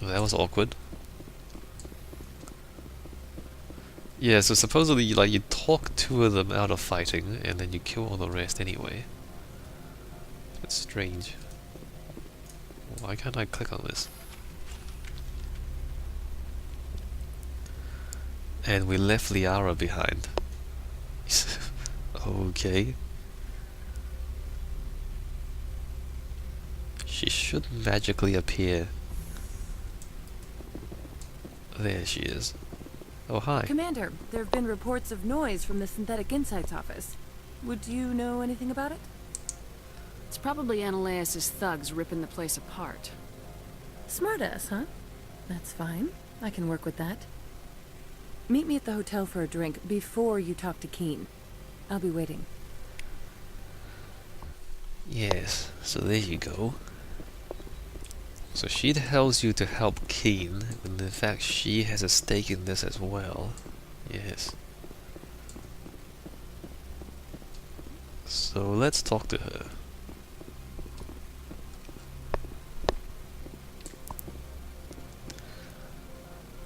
Well, that was awkward. Yeah, so supposedly, like, you talk two of them out of fighting, and then you kill all the rest anyway. That's strange. Why can't I click on this? And we left Liara behind. Okay. She should magically appear. There she is. Oh, hi. Commander, there have been reports of noise from the Synthetic Insights office. Would you know anything about it? It's probably Ananias' thugs ripping the place apart. Smartass, huh? That's fine. I can work with that. Meet me at the hotel for a drink before you talk to Keen. I'll be waiting. Yes, so there you go. So she tells you to help Keen, and in fact she has a stake in this as well. Yes. So let's talk to her.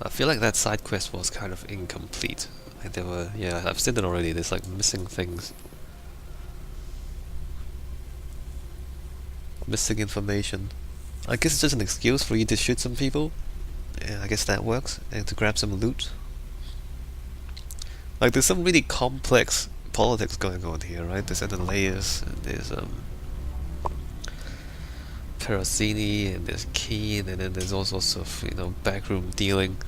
I feel like that side quest was kind of incomplete. Like there were, yeah, I've seen it already, there's like missing things. Missing information. I guess it's just an excuse for you to shoot some people. Yeah, I guess that works. And to grab some loot. Like there's some really complex politics going on here, right? There's Ananias, and there's Perosini, and there's Keen, and then there's all sorts of, you know, backroom dealing.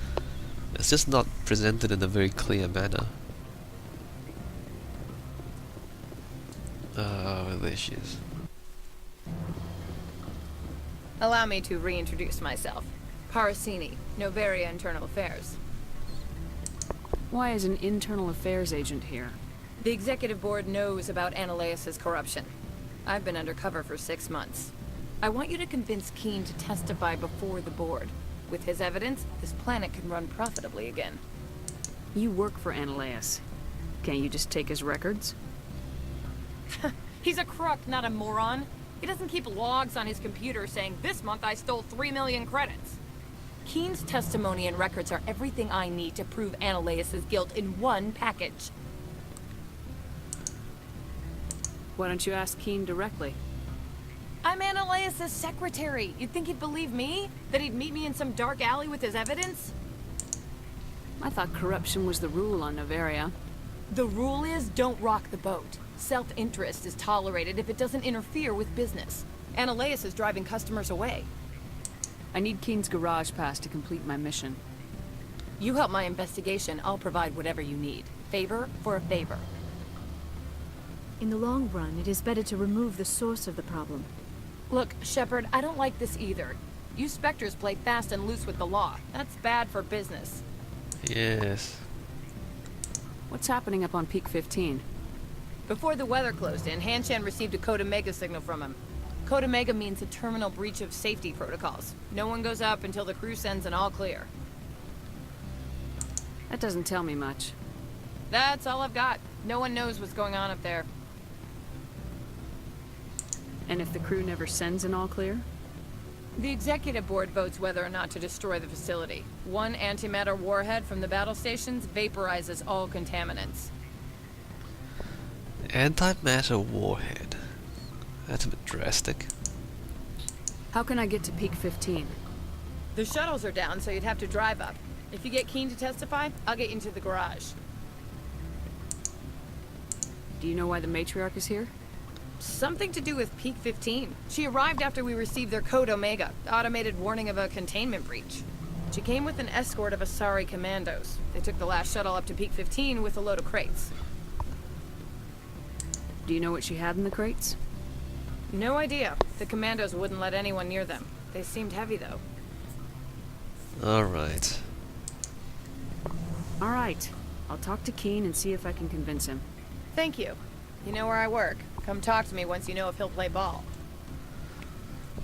It's just not presented in a very clear manner. There she is. Allow me to reintroduce myself. Parasini, Novaria Internal Affairs. Why is an internal affairs agent here? The executive board knows about Ananias' corruption. I've been undercover for 6 months. I want you to convince Keen to testify before the board. With his evidence, this planet can run profitably again. You work for Ananias. Can't you just take his records? He's a crook, not a moron. He doesn't keep logs on his computer saying, "This month I stole 3 million credits." Keen's testimony and records are everything I need to prove Ananias' guilt in one package. Why don't you ask Keen directly? I'm Ananias' secretary. You'd think he'd believe me? That he'd meet me in some dark alley with his evidence? I thought corruption was the rule on Novaria. The rule is, don't rock the boat. Self-interest is tolerated if it doesn't interfere with business. Ananias is driving customers away. I need Keen's garage pass to complete my mission. You help my investigation, I'll provide whatever you need. Favor for a favor. In the long run, it is better to remove the source of the problem. Look, Shepard, I don't like this either. You Spectres play fast and loose with the law. That's bad for business. Yes. What's happening up on Peak 15? Before the weather closed in, Hanshan received a Code Omega signal from him. Code Omega means a terminal breach of safety protocols. No one goes up until the crew sends an all clear. That doesn't tell me much. That's all I've got. No one knows what's going on up there. And if the crew never sends an all clear? The executive board votes whether or not to destroy the facility. One antimatter warhead from the battle stations vaporizes all contaminants. Antimatter warhead. That's a bit drastic. How can I get to Peak 15? The shuttles are down, so you'd have to drive up. If you get Keen to testify, I'll get you into the garage. Do you know why the matriarch is here? Something to do with Peak 15. She arrived after we received their Code Omega, automated warning of a containment breach. She came with an escort of Asari commandos. They took the last shuttle up to Peak 15 with a load of crates. Do you know what she had in the crates? No idea. The commandos wouldn't let anyone near them. They seemed heavy, though. Alright. Alright. I'll talk to Keen and see if I can convince him. Thank you. You know where I work. Come talk to me once you know if he'll play ball.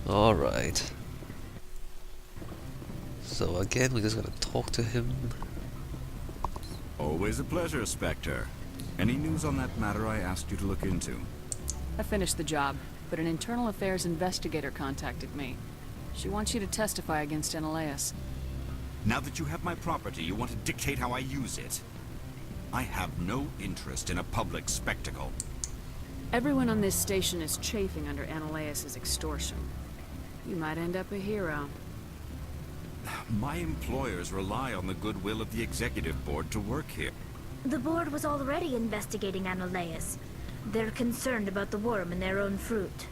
Alright. So again, we're just gonna talk to him. Always a pleasure, Spectre. Any news on that matter I asked you to look into? I finished the job, but an internal affairs investigator contacted me. She wants you to testify against Ananias. Now that you have my property, you want to dictate how I use it. I have no interest in a public spectacle. Everyone on this station is chafing under Ananias' extortion. You might end up a hero. My employers rely on the goodwill of the executive board to work here. The board was already investigating Ananias. They're concerned about the worm in their own fruit.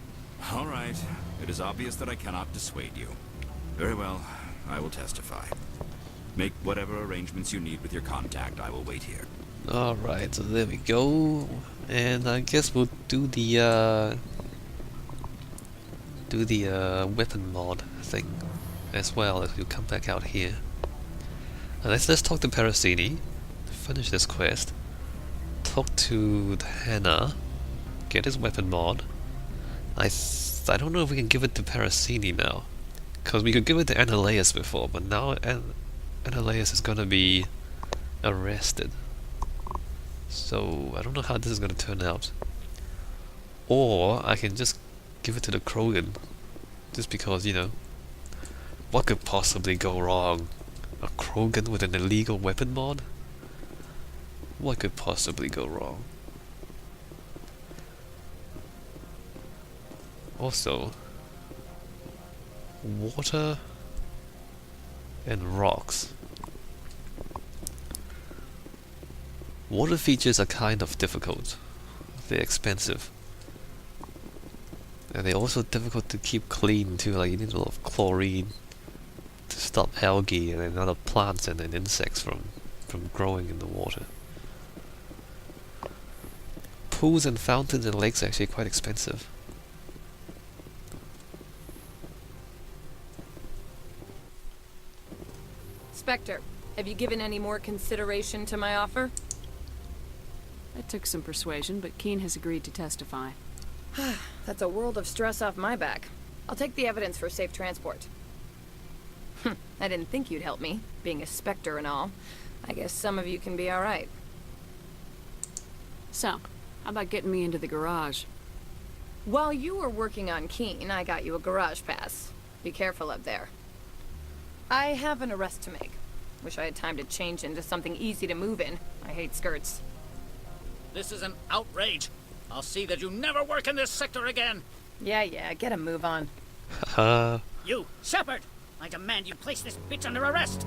All right. It is obvious that I cannot dissuade you. Very well. I will testify. Make whatever arrangements you need with your contact. I will wait here. Alright, so there we go. And I guess we'll do the weapon mod thing as well if you come back out here. And let's talk to Parasini, finish this quest, talk to Hannah, get his weapon mod. I don't know if we can give it to Parasini now, because we could give it to Ananias before, but now Ananias is gonna be arrested. So I don't know how this is gonna turn out. Or I can just give it to the Krogan, just because, you know, what could possibly go wrong? A Krogan with an illegal weapon mod? What could possibly go wrong? Also, water and rocks. Water features are kind of difficult. They're expensive. And they're also difficult to keep clean too, like you need a lot of chlorine to stop algae and other plants and insects from growing in the water. Pools and fountains and lakes are actually quite expensive. Spectre, have you given any more consideration to my offer? It took some persuasion, but Keen has agreed to testify. That's a world of stress off my back. I'll take the evidence for safe transport. I didn't think you'd help me, being a Spectre and all. I guess some of you can be alright. So, how about getting me into the garage? While you were working on Keen, I got you a garage pass. Be careful up there. I have an arrest to make. Wish I had time to change into something easy to move in. I hate skirts. This is an outrage. I'll see that you never work in this sector again. Yeah, get a move on. Haha. You, Shepard! I demand you place this bitch under arrest.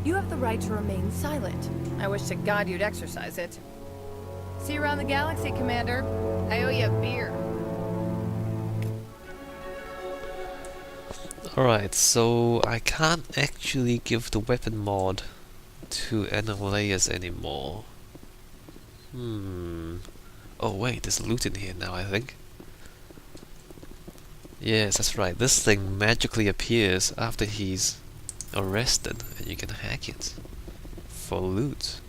You have the right to remain silent. I wish to God you'd exercise it. See you around the galaxy, Commander. I owe you a beer. Alright, so I can't actually give the weapon mod to Ananias anymore. Oh wait, there's loot in here now, I think. Yes, that's right. This thing magically appears after he's arrested, and you can hack it for loot.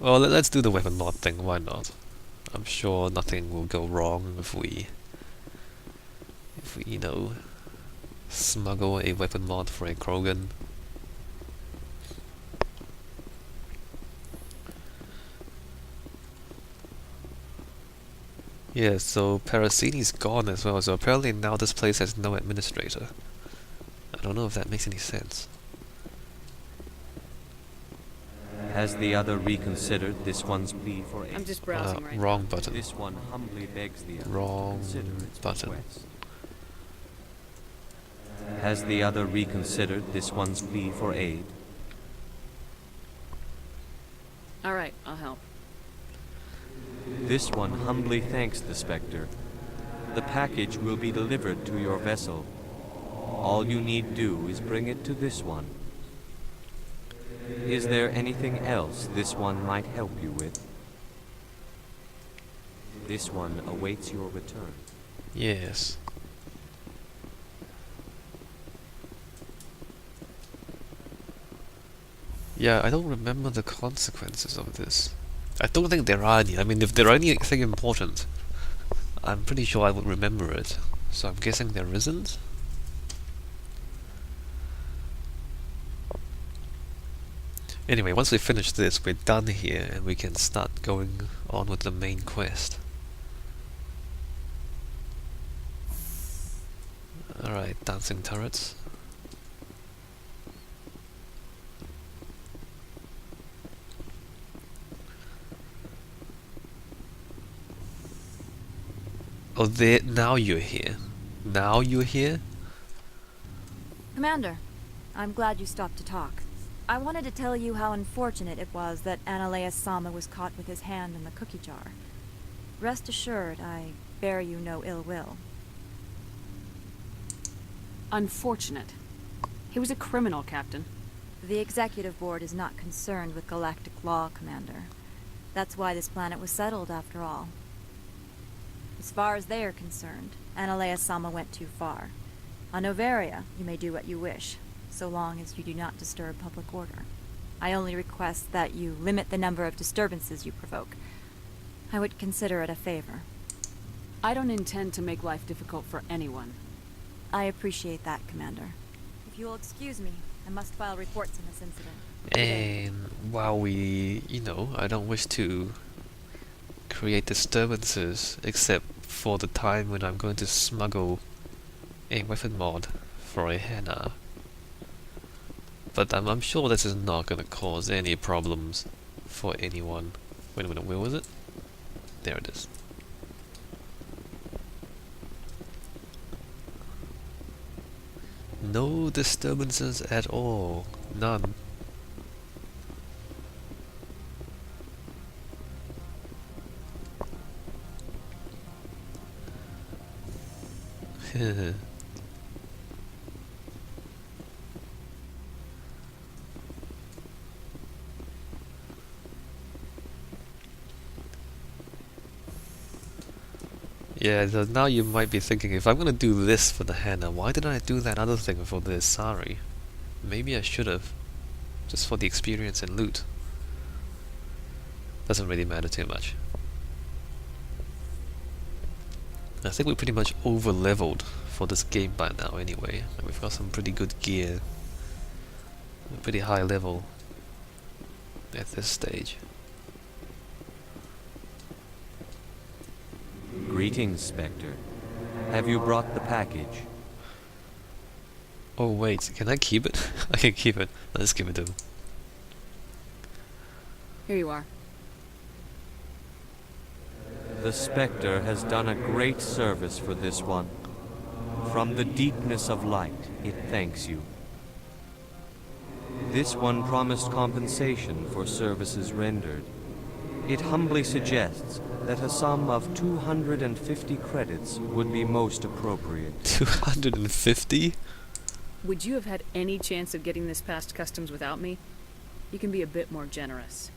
Well, let's do the weapon mod thing, why not? I'm sure nothing will go wrong if we, you know, smuggle a weapon mod for a Krogan. Yeah, so Parasini's gone as well, so apparently now this place has no administrator. I don't know if that makes any sense. Has the other reconsidered this one's plea for aid? I'm just browsing right Wrong now. button. This one humbly begs the other Wrong to consider its button. request. Has the other reconsidered this one's plea for aid? Alright, I'll help. This one humbly thanks the Spectre. The package will be delivered to your vessel. All you need do is bring it to this one. Is there anything else this one might help you with? This one awaits your return. Yes. Yeah, I don't remember the consequences of this. I don't think there are any. I mean, if there are anything important, I'm pretty sure I would remember it. So I'm guessing there isn't? Anyway, once we finish this, we're done here, and we can start going on with the main quest. Alright, dancing turrets. Oh, there. Now you're here. Now you're here? Commander, I'm glad you stopped to talk. I wanted to tell you how unfortunate it was that Analeus Sama was caught with his hand in the cookie jar. Rest assured, I bear you no ill will. Unfortunate. He was a criminal, Captain. The Executive Board is not concerned with galactic law, Commander. That's why this planet was settled, after all. As far as they are concerned, Analeus Sama went too far. On Noveria, you may do what you wish, so long as you do not disturb public order. I only request that you limit the number of disturbances you provoke. I would consider it a favor. I don't intend to make life difficult for anyone. I appreciate that, Commander. If you will excuse me, I must file reports on this incident. And while we, I don't wish to create disturbances except for the time when I'm going to smuggle a weapon mod for a Hannah. But I'm sure this is not going to cause any problems for anyone. Wait a minute, where was it? There it is. No disturbances at all. None. Yeah, so now you might be thinking, if I'm gonna do this for the Hannah, why didn't I do that other thing for the Sari? Maybe I should have. Just for the experience and loot. Doesn't really matter too much. I think we're pretty much over-leveled for this game by now anyway. Like, we've got some pretty good gear. We're pretty high level at this stage. Greetings, Spectre. Have you brought the package? Oh wait, can I keep it? I can keep it. Let's give it to him. Here you are. The Spectre has done a great service for this one. From the deepness of light, it thanks you. This one promised compensation for services rendered. It humbly suggests that a sum of 250 credits would be most appropriate. 250? Would you have had any chance of getting this past customs without me? You can be a bit more generous.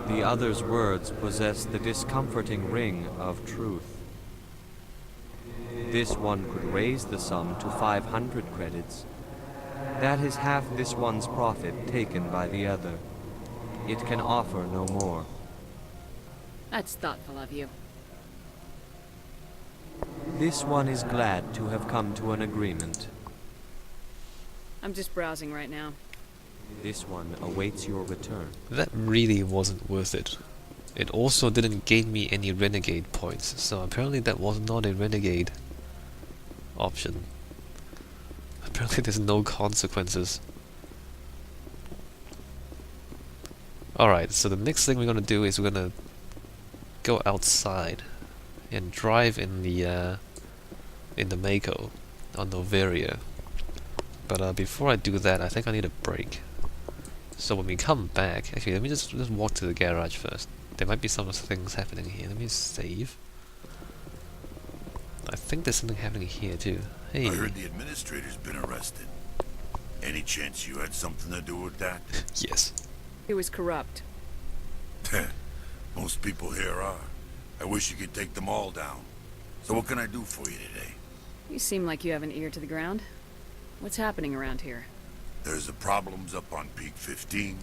The other's words possess the discomforting ring of truth. This one could raise the sum to 500 credits. That is half this one's profit taken by the other. It can offer no more. That's thoughtful of you. This one is glad to have come to an agreement. I'm just browsing right now. This one awaits your return. That really wasn't worth it. It also didn't gain me any renegade points, so apparently that was not a renegade option. Apparently there's no consequences. Alright, so the next thing we're gonna do is we're gonna go outside and drive in the Mako on Noveria. But before I do that, I think I need a break. So when we come back, actually let me just walk to the garage first. There might be some things happening here. Let me save. I think there's something happening here too. Hey. I heard the administrator's been arrested. Any chance you had something to do with that? Yes. He was corrupt. Most people here are. I wish you could take them all down. So what can I do for you today? You seem like you have an ear to the ground. What's happening around here? There's the problems up on Peak 15.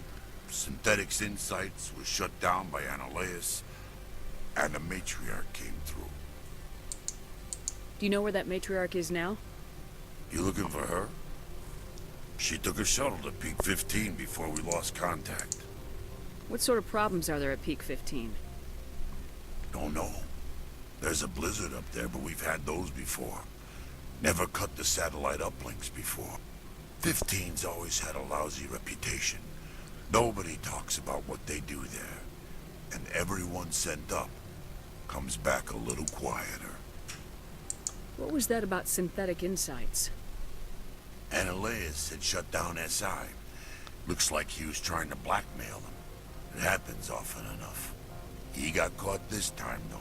Synthetics Insights was shut down by Analeus. And the matriarch came through. Do you know where that matriarch is now? You looking for her? She took a shuttle to Peak 15 before we lost contact. What sort of problems are there at Peak 15? Don't know. There's a blizzard up there, but we've had those before. Never cut the satellite uplinks before. 15's always had a lousy reputation. Nobody talks about what they do there. And everyone sent up comes back a little quieter. What was that about synthetic insights? Analeus had shut down SI. Looks like he was trying to blackmail them. It happens often enough. He got caught this time, though.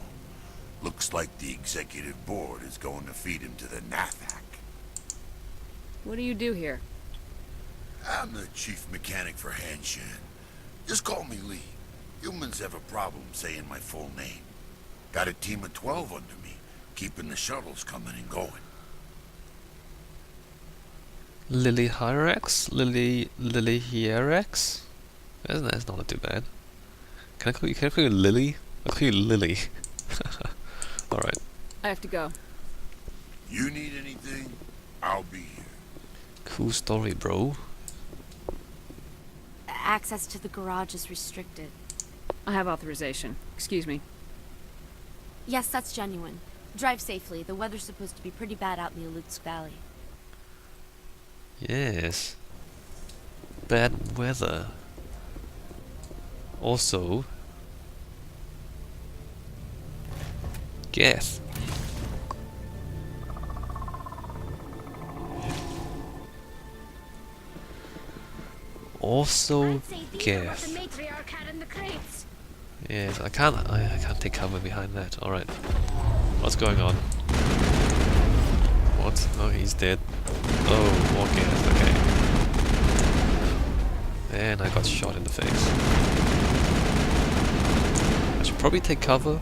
Looks like the executive board is going to feed him to the Nathak. What do you do here? I'm the chief mechanic for Hanshan. Just call me Lee. Humans have a problem saying my full name. Got a team of 12 under me, keeping the shuttles coming and going. Lily Hyrax? Lily Hyrax? That's not too bad. Can I call you Lily? I'll call you Lily. Alright. I have to go. You need anything, I'll be here. Cool story, bro. Access to the garage is restricted. I have authorization. Excuse me. Yes, that's genuine. Drive safely. The weather's supposed to be pretty bad out in the Alutsk Valley. Yes. Bad weather. Also, Geth. Also, Geth. Yes, I can't take cover behind that. All right. What's going on? What? Oh, he's dead. Oh, more Geth. Okay. And I got shot in the face. I should probably take cover.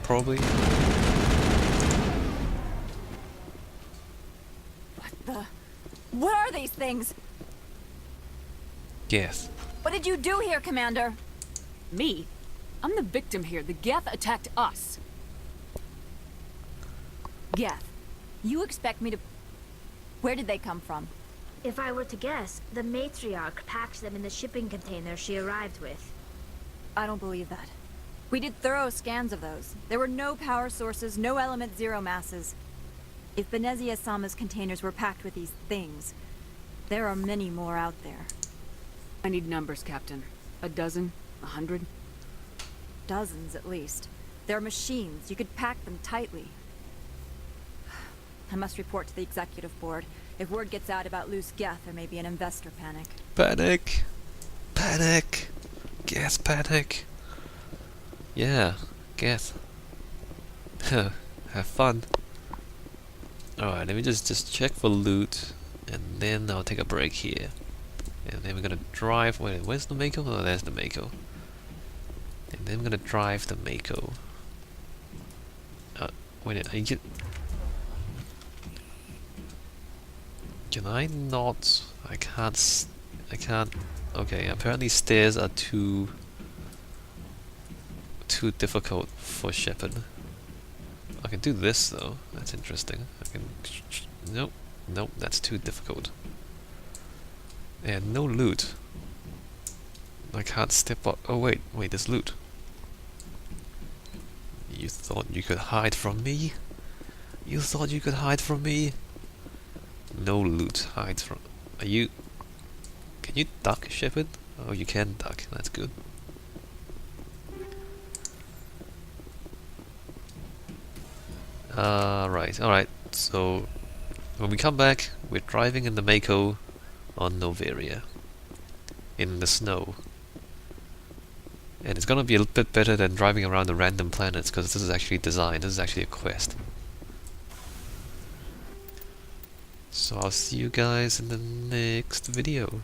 Probably. What are these things? Geth. What did you do here, Commander? Me? I'm the victim here. The Geth attacked us. Geth, you expect me to... Where did they come from? If I were to guess, the matriarch packed them in the shipping container she arrived with. I don't believe that. We did thorough scans of those. There were no power sources, no element zero masses. If Benezia Sama's containers were packed with these things, there are many more out there. I need numbers, Captain. A dozen? 100? Dozens, at least. They're machines. You could pack them tightly. I must report to the executive board. If word gets out about loose Geth, there may be an investor panic. Panic! Panic! Geth panic! Yeah, Geth. Have fun. Alright, let me just check for loot, and then I'll take a break here. And then we're gonna drive... Wait, where's the Mako? Oh, there's the Mako. And then we're gonna drive the Mako. Wait, I get... Can I not... I can't... Okay, apparently stairs are too difficult for Shepard. I can do this though. That's interesting. I can... Nope. Nope, that's too difficult. And no loot. I can't step up. Oh wait, there's loot. You thought you could hide from me? You thought you could hide from me? No loot hides from... Are you... Can you duck, Shepard? Oh, you can duck. That's good. Alright. So, when we come back, we're driving in the Mako on Noveria. In the snow. And it's gonna be a little bit better than driving around the random planets, because this is actually design. This is actually a quest. So I'll see you guys in the next video.